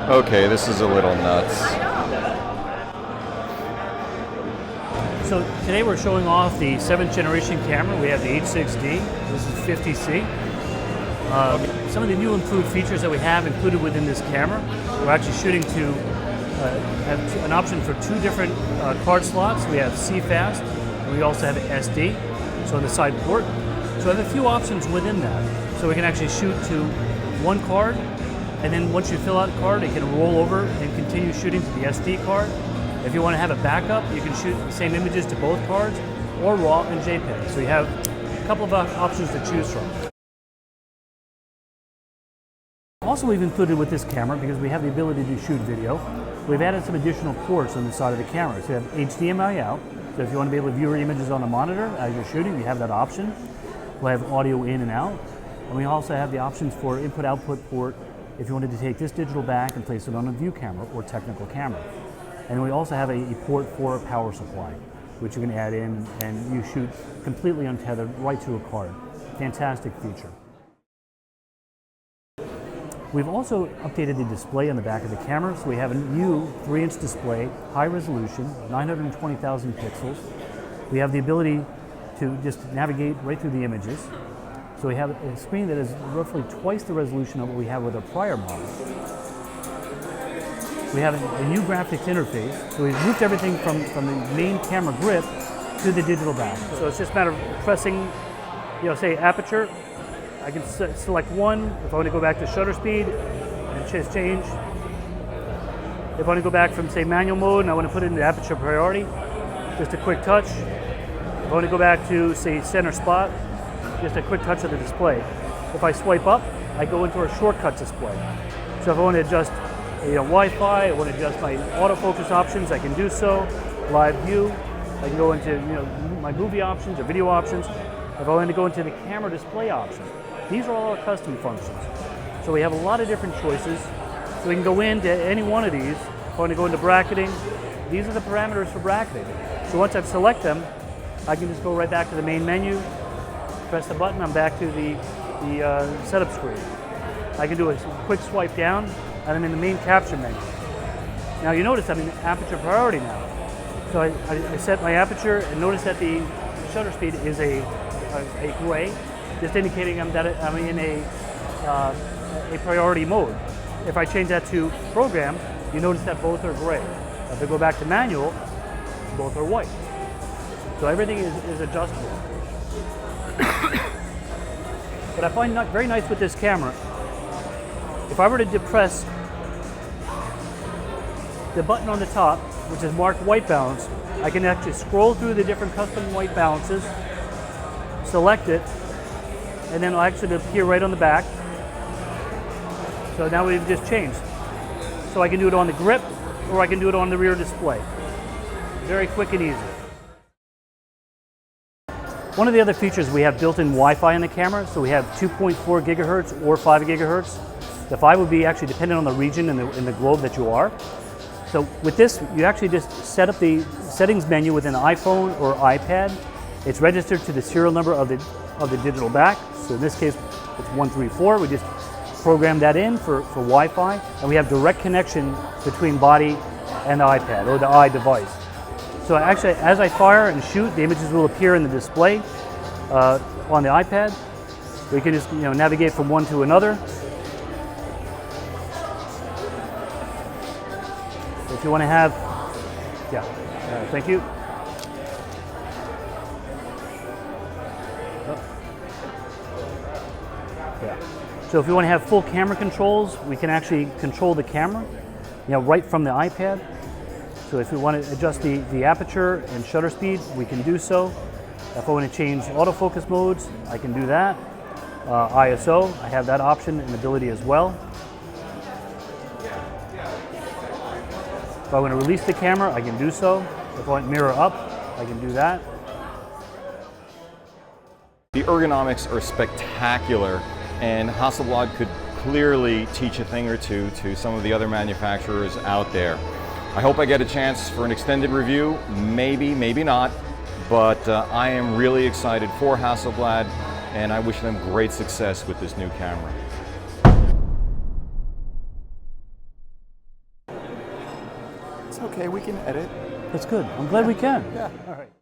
Okay, this is a little nuts. So today we're showing off the 7th generation camera. We have the H6D, this is 50C. Some of the new improved features that we have included within this camera, we're actually shooting to have an option for 2 different card slots. We have CFast, and we also have SD, so on the side port. So we have a few options within that. So we can actually shoot to 1 card, and then once you fill out a card, it can roll over and continue shooting to the SD card. If you want to have a backup, you can shoot the same images to both cards, or RAW and JPEG. So you have a couple of options to choose from. Also, we've included with this camera, because we have the ability to shoot video, we've added some additional ports on the side of the camera. So you have HDMI out, so if you want to be able to view your images on a monitor as you're shooting, you have that option. We'll have audio in and out, and we also have the options for input-output port if you wanted to take this digital back and place it on a view camera or technical camera. And we also have a port for a power supply, which you can add in and you shoot completely untethered right to a card. Fantastic feature. We've also updated the display on the back of the camera, so we have a new 3-inch display, high resolution, 920,000 pixels. We have the ability to just navigate right through the images. So we have a screen that is roughly twice the resolution of what we have with our prior model. We have a new graphics interface, so we've moved everything from the main camera grip to the digital back. So it's just a matter of pressing, say aperture. I can select 1. If I want to go back to shutter speed and just change. If I want to go back from, say, manual mode and I want to put it into aperture priority, just a quick touch. If I want to go back to, say, center spot, just a quick touch of the display. If I swipe up, I go into our shortcut display. So if I want to adjust Wi-Fi, I want to adjust my autofocus options, I can do so. Live view, I can go into my movie options or video options. If I want to go into the camera display option, these are all our custom functions. So we have a lot of different choices. So we can go into any one of these. If I want to go into bracketing, these are the parameters for bracketing. So once I've selected them, I can just go right back to the main menu, press the button, I'm back to the setup screen. I can do a quick swipe down, and I'm in the main capture menu. Now you notice I'm in aperture priority now. So I set my aperture, and notice that the shutter speed is a gray, just indicating that I'm in a priority mode. If I change that to program, you notice that both are gray. If I go back to manual, both are white. So everything is adjustable. What I find very nice with this camera, if I were to depress the button on the top, which is marked white balance, I can actually scroll through the different custom white balances, select it, and then it'll actually appear right on the back. So now we've just changed. So I can do it on the grip, or I can do it on the rear display. Very quick and easy. One of the other features, we have built-in Wi-Fi in the camera, so we have 2.4 gigahertz or 5 gigahertz. The 5 would be actually dependent on the region in the globe that you are. So with this, you actually just set up the settings menu with an iPhone or iPad. It's registered to the serial number of the digital back. So in this case, it's 134. We just program that in for Wi-Fi, and we have direct connection between body and the iPad or the device. So actually, as I fire and shoot, the images will appear in the display on the iPad. We can just navigate from one to another. If you want to have, thank you. So if you want to have full camera controls, we can actually control the camera, right from the iPad. So if we want to adjust the aperture and shutter speed, we can do so. If I want to change autofocus modes, I can do that. ISO, I have that option and ability as well. If I want to release the camera, I can do so. If I want mirror up, I can do that. The ergonomics are spectacular, and Hasselblad could clearly teach a thing or two to some of the other manufacturers out there. I hope I get a chance for an extended review, maybe, maybe not, but I am really excited for Hasselblad, and I wish them great success with this new camera. It's okay, we can edit. That's good. I'm glad we can. Yeah. All right.